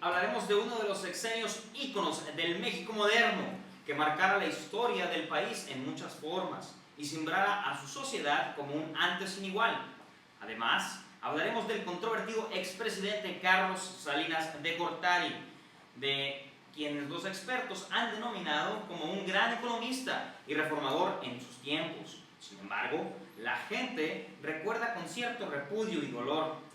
hablaremos de uno de los sexenios íconos del México moderno, que marcara la historia del país en muchas formas y sembrara a su sociedad como un antes sin igual. Además, hablaremos del controvertido expresidente Carlos Salinas de Gortari, de quienes los expertos han denominado como un gran economista y reformador en sus tiempos. Sin embargo, la gente recuerda con cierto repudio y dolor.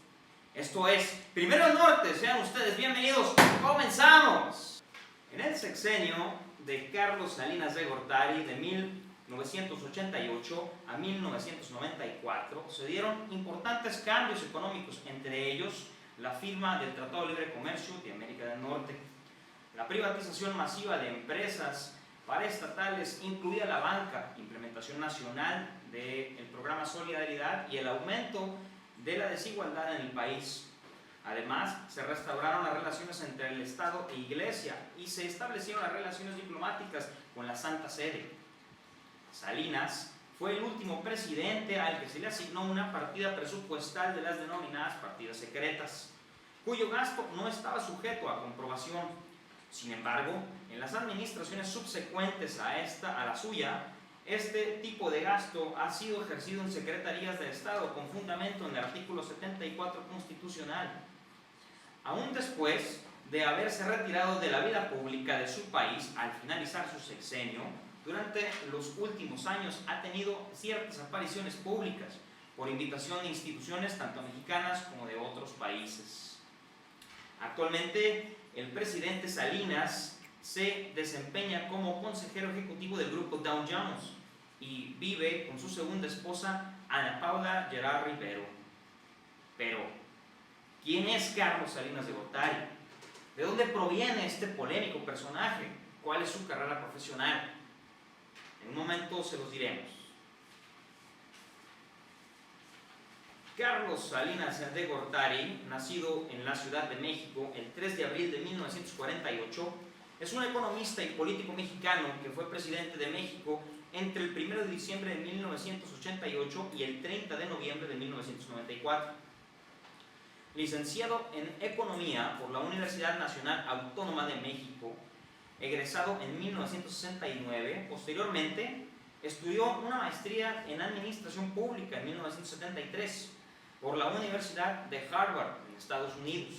Esto es Primero Norte, sean ustedes bienvenidos, ¡comenzamos! En el sexenio de Carlos Salinas de Gortari, de 1988 a 1994, se dieron importantes cambios económicos, entre ellos la firma del Tratado de Libre Comercio de América del Norte. La privatización masiva de empresas paraestatales, incluida la banca, implementación nacional del programa Solidaridad y el aumento de la desigualdad en el país. Además, se restauraron las relaciones entre el Estado e Iglesia y se establecieron las relaciones diplomáticas con la Santa Sede. Salinas fue el último presidente al que se le asignó una partida presupuestal de las denominadas partidas secretas, cuyo gasto no estaba sujeto a comprobación. Sin embargo, en las administraciones subsecuentes a la suya, este tipo de gasto ha sido ejercido en secretarías de Estado con fundamento en el artículo 74 constitucional. Aún después de haberse retirado de la vida pública de su país al finalizar su sexenio, durante los últimos años ha tenido ciertas apariciones públicas por invitación de instituciones tanto mexicanas como de otros países. Actualmente, el presidente Salinas se desempeña como consejero ejecutivo del grupo Dow Jones y vive con su segunda esposa, Ana Paula Gerard Rivero. Pero, ¿quién es Carlos Salinas de Gortari? ¿De dónde proviene este polémico personaje? ¿Cuál es su carrera profesional? En un momento se los diremos. Carlos Salinas de Gortari, nacido en la Ciudad de México el 3 de abril de 1948, es un economista y político mexicano que fue presidente de México entre el 1 de diciembre de 1988 y el 30 de noviembre de 1994. Licenciado en Economía por la Universidad Nacional Autónoma de México, egresado en 1969, posteriormente estudió una maestría en Administración Pública en 1973 por la Universidad de Harvard en Estados Unidos.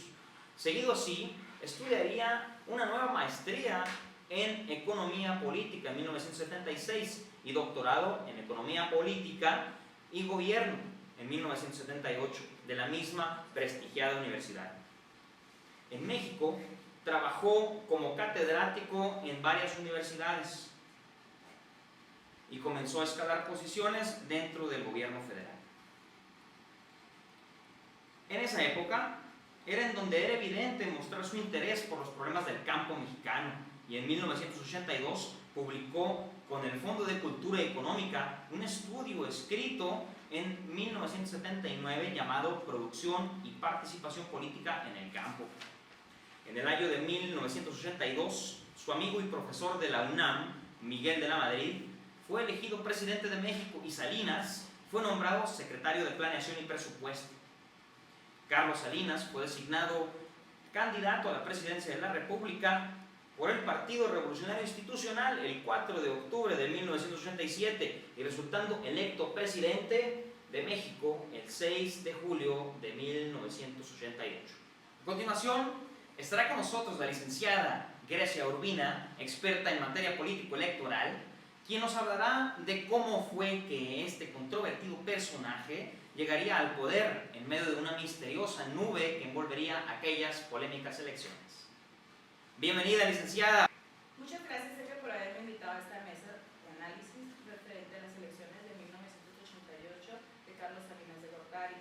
Seguido así, estudiaría una nueva maestría en Economía Política en 1976 y doctorado en Economía Política y Gobierno en 1978 de la misma prestigiada universidad. En México, trabajó como catedrático en varias universidades y comenzó a escalar posiciones dentro del gobierno federal. En esa época era en donde era evidente mostrar su interés por los problemas del campo mexicano y en 1982 publicó con el Fondo de Cultura Económica un estudio escrito en 1979 llamado Producción y Participación Política en el Campo. En el año de 1982, su amigo y profesor de la UNAM, Miguel de la Madrid, fue elegido presidente de México y Salinas fue nombrado secretario de Planeación y Presupuesto. Carlos Salinas fue designado candidato a la presidencia de la República por el Partido Revolucionario Institucional el 4 de octubre de 1987 y resultando electo presidente de México el 6 de julio de 1988. A continuación, estará con nosotros la licenciada Grecia Urbina, experta en materia político-electoral, quien nos hablará de cómo fue que este controvertido personaje llegaría al poder en medio de una misteriosa nube que envolvería aquellas polémicas elecciones. Bienvenida, licenciada. Muchas gracias, Sergio, por haberme invitado a esta mesa de análisis referente a las elecciones de 1988 de Carlos Salinas de Gortari.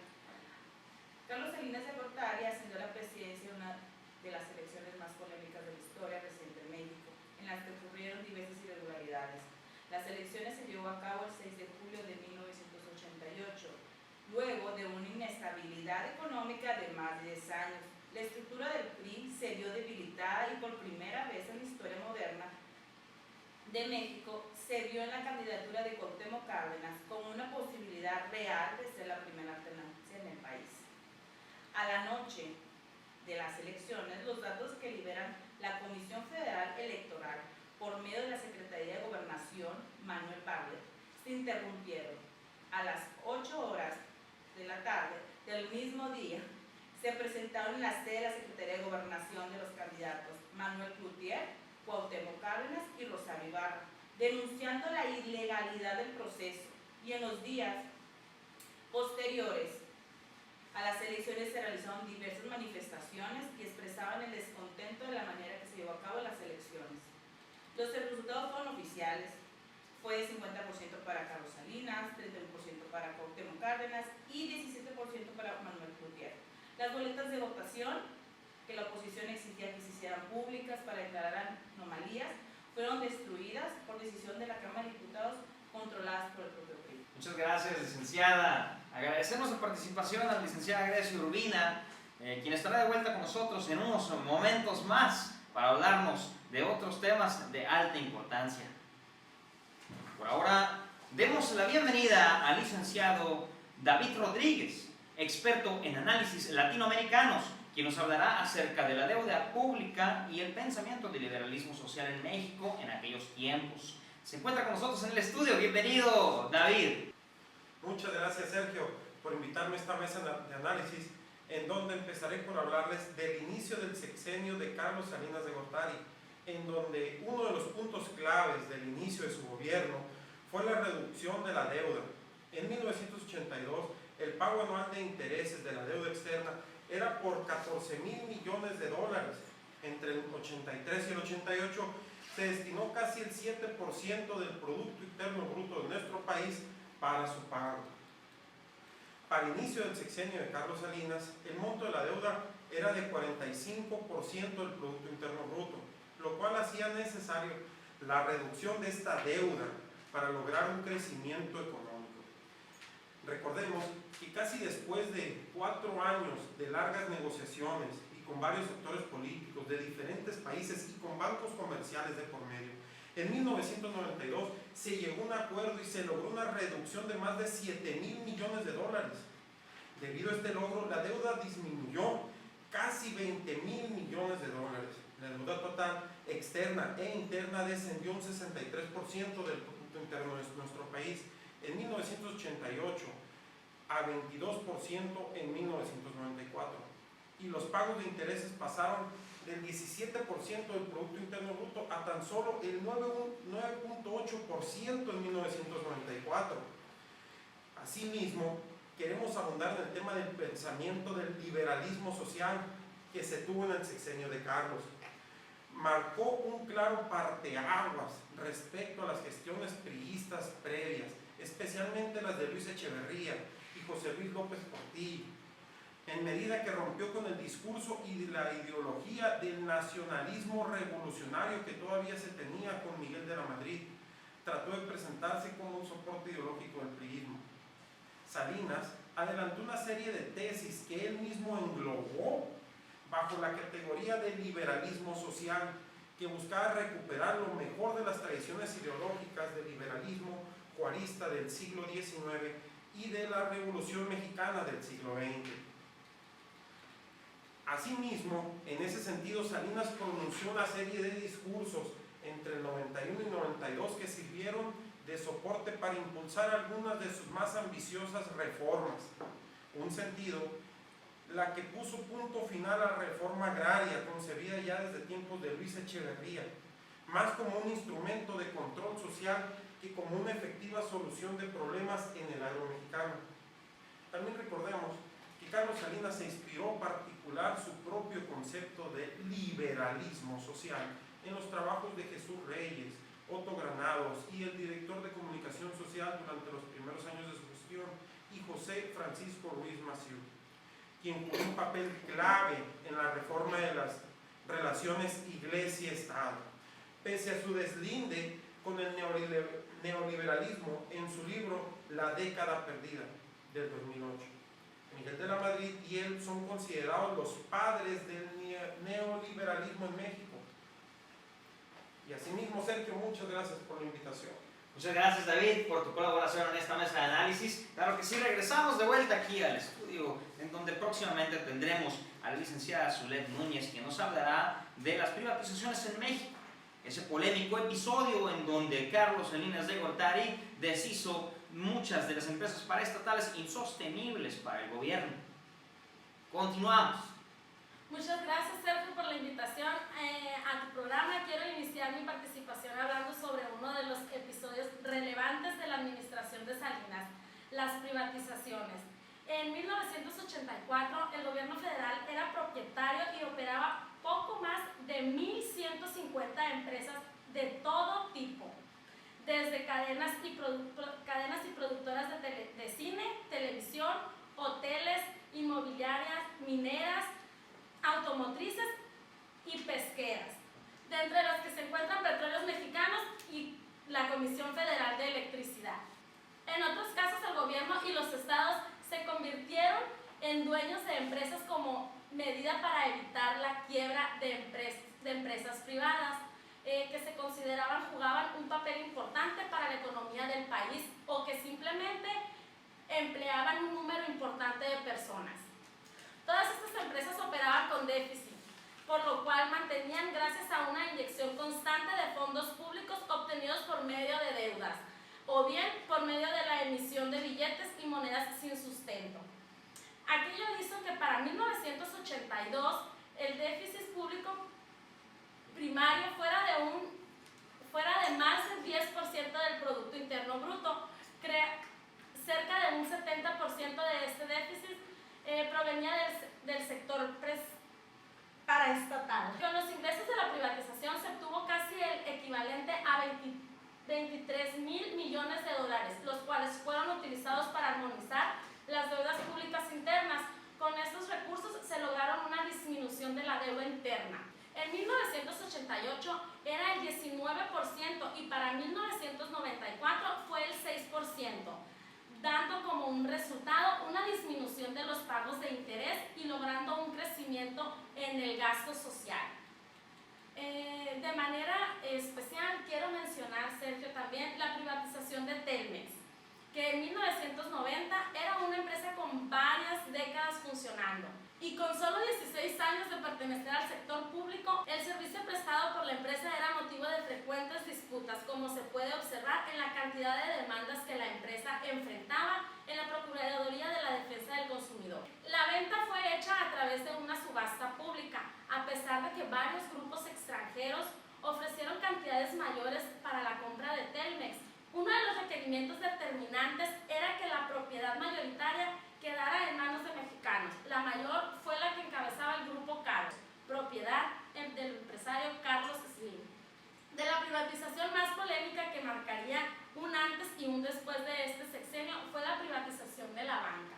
Carlos Salinas de Gortari ascendió a la presidencia de una de las elecciones más polémicas de la historia reciente en México, en las que ocurrieron diversas irregularidades. Las elecciones se llevó a cabo el 6 de julio de 1988, luego de una inestabilidad económica de más de 10 años. La estructura del PRI se vio debilitada y por primera vez en la historia moderna de México se vio en la candidatura de Cuauhtémoc Cárdenas como una posibilidad real de ser la primera alternancia en el país. A la noche de las elecciones, los datos que liberan la Comisión Federal Electoral por medio de la Secretaría de Gobernación, Manuel Bartlett, se interrumpieron. A las 8 horas de la tarde del mismo día, se presentaron en la sede de la Secretaría de Gobernación de los candidatos Manuel Cloutier, Cuauhtémoc Cárdenas y Rosario Ibarra, denunciando la ilegalidad del proceso, y en los días posteriores a las elecciones se realizaron diversas manifestaciones y expresaban el descontento de la manera que se llevó a cabo las elecciones. Los resultados fueron oficiales, fue de 50% para Carlos Salinas, 31% para Cuauhtémoc Cárdenas y 17% para Manuel Cloutier. Las boletas de votación que la oposición exigía que se hicieran públicas para declarar anomalías fueron destruidas por decisión de la Cámara de Diputados controladas por el propio PRI. Muchas gracias, licenciada. Agradecemos la participación a la licenciada Grecia Urbina, quien estará de vuelta con nosotros en unos momentos más para hablarnos de otros temas de alta importancia. Por ahora, demos la bienvenida al licenciado David Rodríguez, experto en análisis latinoamericanos, quien nos hablará acerca de la deuda pública y el pensamiento del liberalismo social en México en aquellos tiempos. Se encuentra con nosotros en el estudio. Bienvenido, David. Muchas gracias, Sergio, por invitarme a esta mesa de análisis, en donde empezaré por hablarles del inicio del sexenio de Carlos Salinas de Gortari, en donde uno de los puntos claves del inicio de su gobierno fue la reducción de la deuda. En 1982, el pago anual de intereses de la deuda externa era por 14,000 millones de dólares. Entre el 83 y el 88 se destinó casi el 7% del Producto Interno Bruto de nuestro país para su pago. Para inicio del sexenio de Carlos Salinas, el monto de la deuda era de 45% del Producto Interno Bruto, lo cual hacía necesario la reducción de esta deuda para lograr un crecimiento económico. Recordemos que casi después de 4 años de largas negociaciones y con varios sectores políticos de diferentes países y con bancos comerciales de por medio, en 1992 se llegó a un acuerdo y se logró una reducción de más de 7,000 millones de dólares. Debido a este logro, la deuda disminuyó casi 20,000 millones de dólares. La deuda total externa e interna descendió un 63% del Producto Interno de nuestro país en 1988 a 22% en 1994. Y los pagos de intereses pasaron del 17% del Producto Interno Bruto a tan solo el 9,8% en 1994. Asimismo, queremos abundar en el tema del pensamiento del liberalismo social que se tuvo en el sexenio de Carlos. Marcó un claro parteaguas respecto a las gestiones priistas previas, especialmente las de Luis Echeverría y José Luis López Portillo, en medida que rompió con el discurso y la ideología del nacionalismo revolucionario que todavía se tenía con Miguel de la Madrid. Trató de presentarse como un soporte ideológico del priismo. Salinas adelantó una serie de tesis que él mismo englobó bajo la categoría del liberalismo social, que buscaba recuperar lo mejor de las tradiciones ideológicas del liberalismo juarista del siglo XIX y de la Revolución Mexicana del siglo XX. Asimismo, en ese sentido, Salinas pronunció una serie de discursos entre el 91 y 92 que sirvieron de soporte para impulsar algunas de sus más ambiciosas reformas. Un sentido, la que puso punto final a la reforma agraria concebida ya desde tiempos de Luis Echeverría, más como un instrumento de control social que como una efectiva solución de problemas en el agro mexicano. También recordemos que Carlos Salinas se inspiró en particular su propio concepto de liberalismo social en los trabajos de Jesús Reyes, Otto Granados y el director de comunicación social durante los primeros años de su gestión, y José Francisco Ruiz Massieu, quien jugó un papel clave en la reforma de las relaciones Iglesia-Estado, pese a su deslinde con el neoliberalismo en su libro La década perdida del 2008. Miguel de la Madrid y él son considerados los padres del neoliberalismo en México. Y asimismo, Sergio, muchas gracias por la invitación. Muchas gracias, David, por tu colaboración en esta mesa de análisis. Claro que sí, regresamos de vuelta aquí al estudio, en donde próximamente tendremos a la licenciada Zulet Núñez, que nos hablará de las privatizaciones en México. Ese polémico episodio en donde Carlos Salinas de Gortari deshizo muchas de las empresas paraestatales insostenibles para el gobierno. Continuamos. Muchas gracias, Sergio, por la invitación a tu programa. Quiero iniciar mi participación hablando sobre uno de los episodios relevantes de la administración de Salinas, las privatizaciones. En 1984, el gobierno federal era propietario y operaba poco más de 1.150 empresas de todo tipo, desde cadenas y productoras de cine, televisión, hoteles, inmobiliarias, mineras, automotrices y pesqueras, de entre las que se encuentran Petróleos Mexicanos y la Comisión Federal de Electricidad. En otros casos, el gobierno y los estados se convirtieron en dueños de empresas como medida para evitar la quiebra de empresas privadas que se jugaban un papel importante para la economía del país o que simplemente empleaban un número importante de personas. Todas estas empresas operaban con déficit, por lo cual mantenían gracias a una inyección constante de fondos públicos obtenidos por medio de deudas, o bien por medio de la emisión de billetes y monedas sin sustento. Aquello hizo que para 1982 el déficit público primario fuera de más del 10% del Producto Interno Bruto. Cerca de un 70% de este déficit provenía del sector paraestatal. Con los ingresos de la privatización se obtuvo casi el equivalente a 23.000 millones de dólares, los cuales fueron utilizados para armonizar las deudas públicas internas. Con estos recursos se lograron una disminución de la deuda interna. En 1988 era el 19% y para 1994 fue el 6%, dando como un resultado una disminución de los pagos de interés y logrando un crecimiento en el gasto social. De manera especial quiero mencionar, Sergio, también la privatización de Telmex, que en 1990 era una empresa con varias décadas funcionando y con solo 16 años de pertenecer al sector público, el servicio prestado por la empresa era motivo de frecuentes disputas, como se puede observar en la cantidad de demandas que la empresa enfrentaba en la Procuraduría de la Defensa del Consumidor. La venta fue hecha a través de una subasta pública, a pesar de que varios grupos extranjeros ofrecieron cantidades mayores para la compra de Telmex. Uno de los requerimientos determinantes era que la propiedad mayoritaria quedara en manos de mexicanos. La mayor fue la que encabezaba el grupo Carlos, propiedad del empresario Carlos Slim. De la privatización más polémica que marcaría un antes y un después de este sexenio fue la privatización de la banca.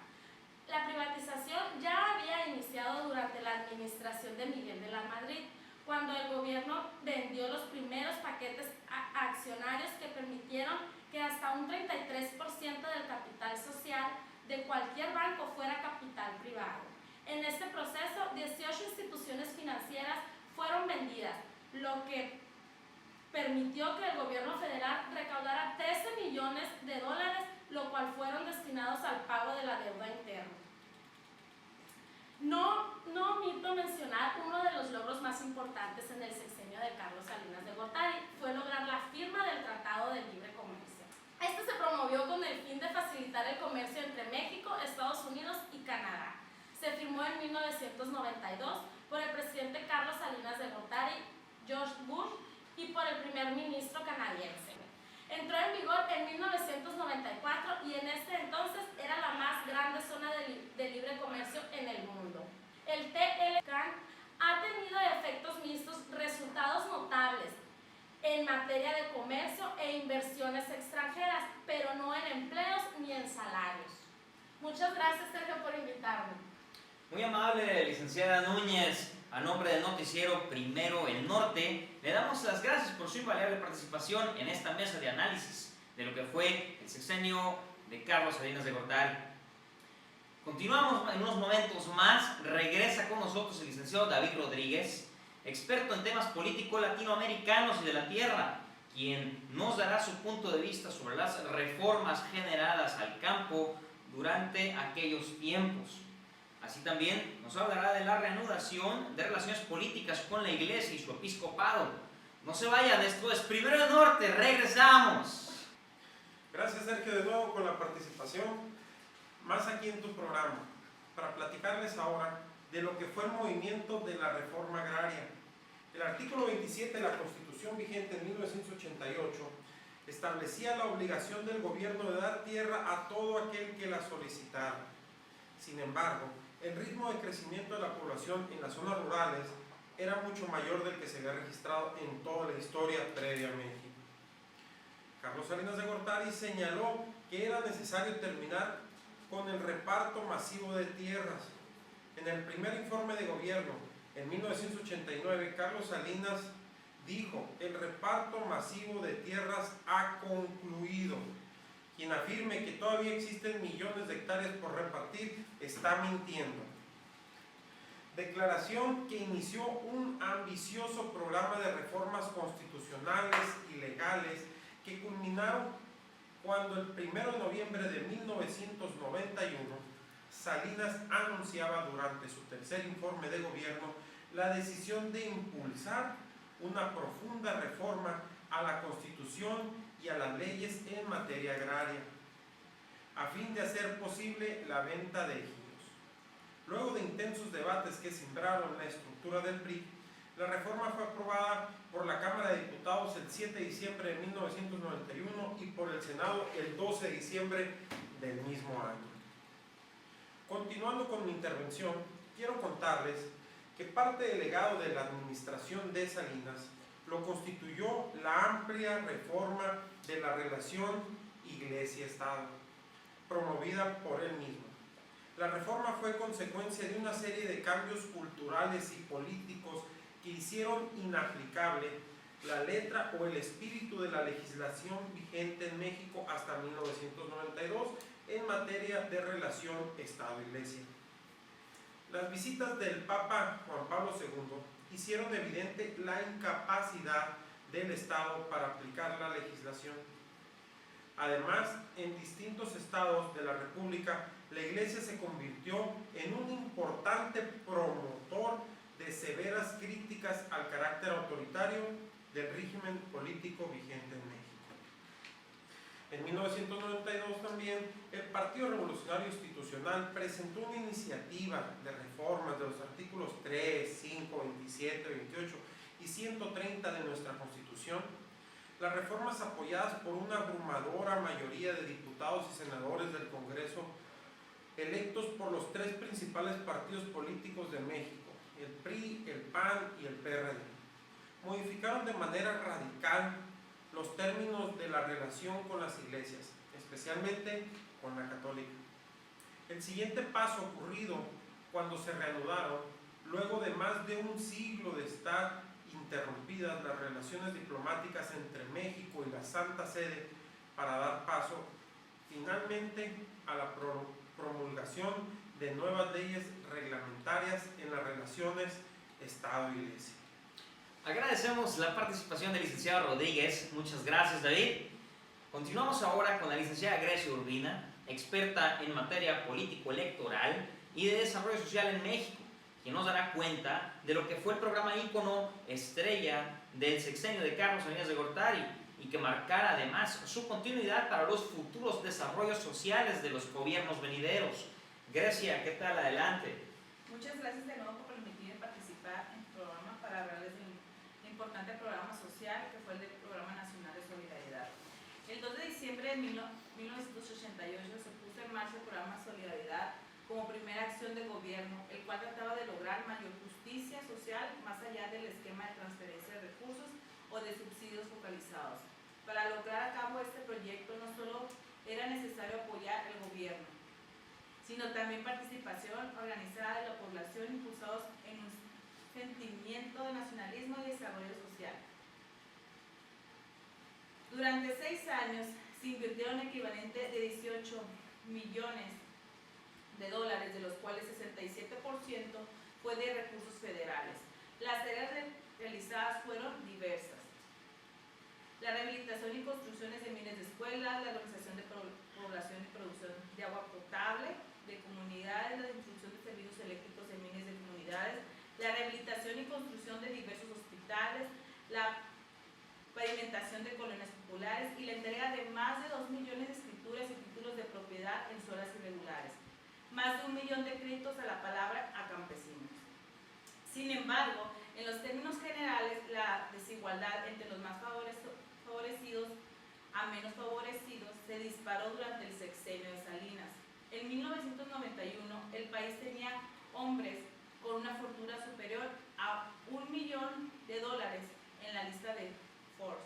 La privatización ya había iniciado durante la administración de Miguel de la Madrid, cuando el gobierno vendió los primeros paquetes accionarios que permitieron que hasta un 33% del capital social de cualquier banco fuera capital privado. En este proceso, 18 instituciones financieras fueron vendidas, lo que permitió que el gobierno federal recaudara 13 millones de dólares, lo cual fueron destinados al pago de la deuda interna. No omito mencionar uno de los logros más importantes en el sexenio de Carlos Salinas de Gortari, fue lograr la firma del Tratado de Libre Comercio. Este se promovió con el fin de facilitar el comercio entre México, Estados Unidos y Canadá. Se firmó en 1992 por el presidente Carlos Salinas de Gortari, George Bush, y por el primer ministro canadiense. Entró en vigor en 1994 y en ese entonces era la más grande zona de libre comercio en el mundo. El TLCAN ha tenido efectos mixtos, resultados notables en materia de comercio e inversiones extranjeras, pero no en empleos ni en salarios. Muchas gracias, Sergio, por invitarme. Muy amable, licenciada Núñez. A nombre del noticiero Primero el Norte, le damos las gracias por su invariable participación en esta mesa de análisis de lo que fue el sexenio de Carlos Salinas de Gortari. Continuamos en unos momentos más. Regresa con nosotros el licenciado David Rodríguez, experto en temas políticos latinoamericanos y de la tierra, quien nos dará su punto de vista sobre las reformas generadas al campo durante aquellos tiempos. Así también nos hablará de la reanudación de relaciones políticas con la Iglesia y su episcopado. No se vayan, esto es Primero de Norte, regresamos. Gracias, Sergio, de nuevo con la participación, más aquí en tu programa, para platicarles ahora de lo que fue el movimiento de la reforma agraria. El artículo 27 de la Constitución vigente en 1988 establecía la obligación del gobierno de dar tierra a todo aquel que la solicitara. Sin embargo, el ritmo de crecimiento de la población en las zonas rurales era mucho mayor del que se había registrado en toda la historia previa a México. Carlos Salinas de Gortari señaló que era necesario terminar con el reparto masivo de tierras. En el primer informe de gobierno, en 1989, Carlos Salinas dijo: el reparto masivo de tierras ha concluido. Quien afirme que todavía existen millones de hectáreas por repartir está mintiendo. Declaración que inició un ambicioso programa de reformas constitucionales y legales que culminaron cuando el 1 de noviembre de 1991 Salinas anunciaba durante su tercer informe de gobierno la decisión de impulsar una profunda reforma a la Constitución y a las leyes en materia agraria, a fin de hacer posible la venta de ejidos. Luego de intensos debates que sembraron la estructura del PRI, la reforma fue aprobada por la Cámara de Diputados el 7 de diciembre de 1991 y por el Senado el 12 de diciembre del mismo año. Continuando con mi intervención, quiero contarles que parte del legado de la administración de Salinas lo constituyó la amplia reforma de la relación Iglesia-Estado, promovida por él mismo. La reforma fue consecuencia de una serie de cambios culturales y políticos que hicieron inaplicable la letra o el espíritu de la legislación vigente en México hasta 1992 en materia de relación Estado-Iglesia. Las visitas del Papa Juan Pablo II hicieron evidente la incapacidad del Estado para aplicar la legislación. Además, en distintos estados de la República, la Iglesia se convirtió en un importante promotor de severas críticas al carácter autoritario del régimen político vigente en México. En 1992 también, el Partido Revolucionario Institucional presentó una iniciativa de reformas de los artículos 3, 5, 27, 28 y 130 de nuestra Constitución. Las reformas apoyadas por una abrumadora mayoría de diputados y senadores del Congreso, electos por los tres principales partidos políticos de México, el PRI, el PAN y el PRD, modificaron de manera radical los términos de la relación con las iglesias, especialmente con la católica. El siguiente paso ocurrido cuando se reanudaron, luego de más de un siglo de estar interrumpidas las relaciones diplomáticas entre México y la Santa Sede, para dar paso finalmente a la promulgación de nuevas leyes reglamentarias en las relaciones Estado-Iglesia. Agradecemos la participación del licenciado Rodríguez. Muchas gracias, David. Continuamos ahora con la licenciada Grecia Urbina, experta en materia político-electoral y de desarrollo social en México, quien nos dará cuenta de lo que fue el programa ícono estrella del sexenio de Carlos Salinas de Gortari y que marcará además su continuidad para los futuros desarrollos sociales de los gobiernos venideros. Grecia, ¿qué tal? Adelante. Muchas gracias de nuevo por permitirme participar en el programa para hablarles del importante programa social que fue el del Programa Nacional de Solidaridad. El 2 de diciembre de 1988 se puso en marcha el programa Solidaridad como primera acción de gobierno, el cual trataba de lograr mayor justicia social más allá del esquema de transferencia de recursos o de subsidios focalizados. Para lograr a cabo este proyecto no solo era necesario apoyar el gobierno, sino también participación organizada de la población impulsados en un sentimiento de nacionalismo y desarrollo social. Durante 6 años se invirtieron equivalente de 18 millones de dólares, de los cuales 67% fue de recursos federales. Las tareas realizadas fueron diversas: la rehabilitación y construcciones de miles de escuelas, la organización de población y producción de agua potable, de comunidades, la distribución de servicios la rehabilitación y construcción de diversos hospitales, la pavimentación de colonias populares y la entrega de más de 2 millones de escrituras y títulos de propiedad en zonas irregulares, más de 1 millón de créditos a la palabra a campesinos. Sin embargo, en los términos generales, la desigualdad entre los más favorecidos a menos favorecidos se disparó durante el sexenio de Salinas. En 1991, el país tenía hombres con una fortuna superior a $1 millón en la lista de Forbes.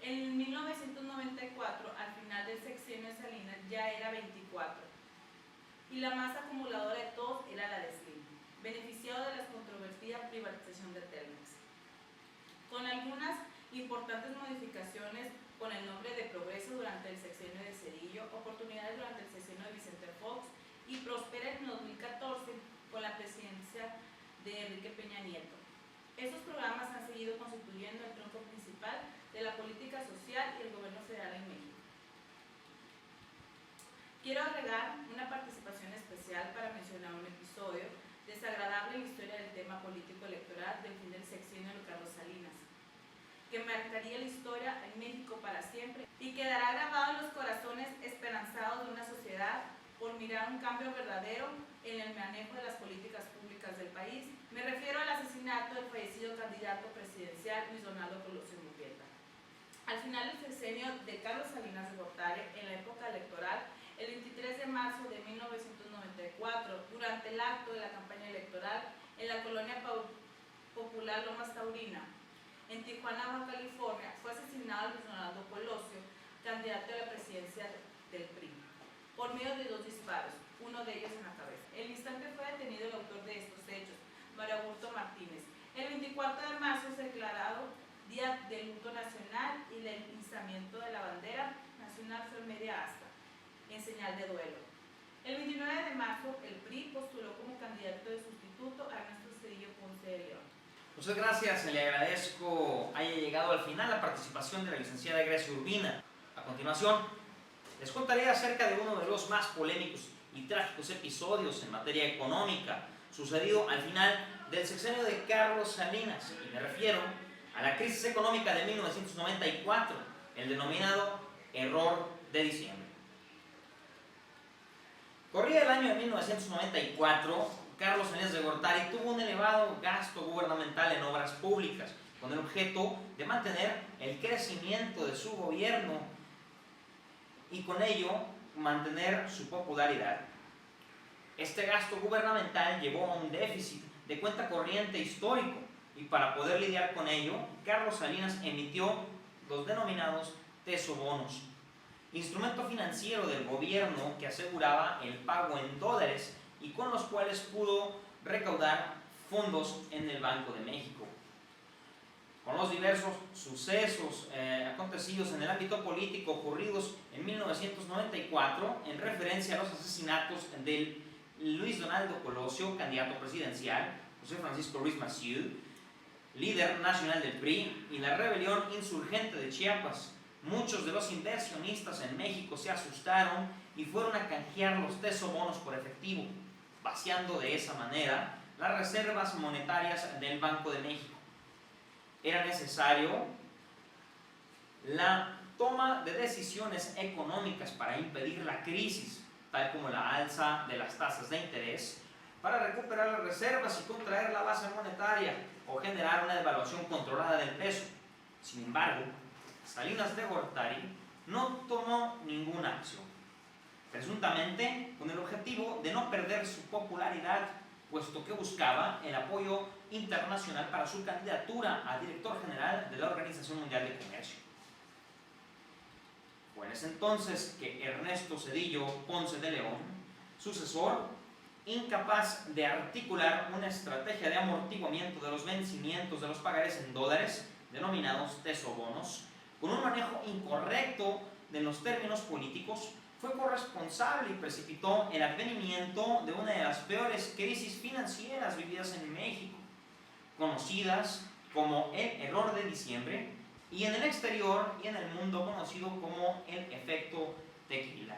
En 1994, al final del sexenio de Salinas, ya era 24. Y la más acumuladora de todos era la de Slim, beneficiado de la controvertida privatización de Telmex. Con algunas importantes modificaciones con el nombre de Progreso durante el sexenio de Zedillo, Oportunidades durante el sexenio de Vicente Fox y Prospera en 2014 con la presidencia de Enrique Peña Nieto. Estos programas han seguido constituyendo el tronco principal de la política social y el gobierno federal en México. Quiero agregar una participación especial para mencionar un episodio desagradable en la historia del tema político electoral del fin del sexenio de Carlos Salinas, que marcaría la historia en México para siempre y quedará grabado en los corazones esperanzados de una sociedad por mirar un cambio verdadero en el manejo de las políticas públicas del país. Me refiero al asesinato del fallecido candidato presidencial Luis Donaldo Colosio Murrieta. Al final del sexenio de Carlos Salinas de Gortari, en la época electoral, el 23 de marzo de 1994, durante el acto de la campaña electoral en la colonia popular Lomas Taurina, en Tijuana, Baja California, fue asesinado Luis Donaldo Colosio, candidato a la presidencia del PRI, por medio de 2 disparos, uno de ellos en la cabeza. El instante fue detenido el autor de estos hechos, Mario Augusto Martínez. El 24 de marzo es declarado Día de Luto Nacional y el izamiento de la bandera nacional fue media asta, en señal de duelo. El 29 de marzo, el PRI postuló como candidato de sustituto a Ernesto Zedillo Ponce de León. Muchas gracias, le agradezco haya llegado al final la participación de la licenciada Grecia Urbina. A continuación, les contaré acerca de uno de los más polémicos y trágicos episodios en materia económica sucedido al final del sexenio de Carlos Salinas, y me refiero a la crisis económica de 1994, el denominado error de diciembre. Corría el año de 1994, Carlos Salinas de Gortari tuvo un elevado gasto gubernamental en obras públicas, con el objeto de mantener el crecimiento de su gobierno y con ello mantener su popularidad. Este gasto gubernamental llevó a un déficit de cuenta corriente histórico y para poder lidiar con ello, Carlos Salinas emitió los denominados tesobonos, instrumento financiero del gobierno que aseguraba el pago en dólares y con los cuales pudo recaudar fondos en el Banco de México. Con los diversos sucesos acontecidos en el ámbito político ocurridos en 1994, en referencia a los asesinatos de Luis Donaldo Colosio, candidato presidencial, José Francisco Ruiz Massieu, líder nacional del PRI, y la rebelión insurgente de Chiapas, muchos de los inversionistas en México se asustaron y fueron a canjear los tesobonos por efectivo, vaciando de esa manera las reservas monetarias del Banco de México. Era necesario la toma de decisiones económicas para impedir la crisis, tal como la alza de las tasas de interés, para recuperar las reservas y contraer la base monetaria o generar una devaluación controlada del peso. Sin embargo, Salinas de Gortari no tomó ninguna acción, presuntamente con el objetivo de no perder su popularidad, puesto que buscaba el apoyo internacional para su candidatura a director general de la Organización Mundial de Comercio. Fue en ese entonces que Ernesto Zedillo Ponce de León, sucesor, incapaz de articular una estrategia de amortiguamiento de los vencimientos de los pagarés en dólares, denominados tesobonos, con un manejo incorrecto de los términos políticos, fue corresponsable y precipitó el advenimiento de una de las peores crisis financieras vividas en México, conocidas como el error de diciembre, y en el exterior y en el mundo conocido como el efecto tequila.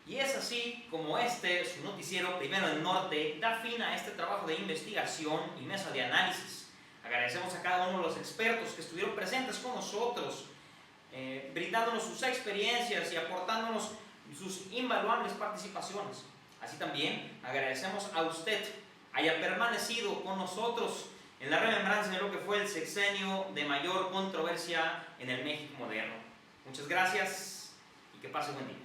Y es así como su noticiero Primero del Norte, da fin a este trabajo de investigación y mesa de análisis. Agradecemos a cada uno de los expertos que estuvieron presentes con nosotros, brindándonos sus experiencias y aportándonos sus invaluables participaciones. Así también agradecemos a usted haya permanecido con nosotros en la remembranza de lo que fue el sexenio de mayor controversia en el México moderno. Muchas gracias y que pase buen día.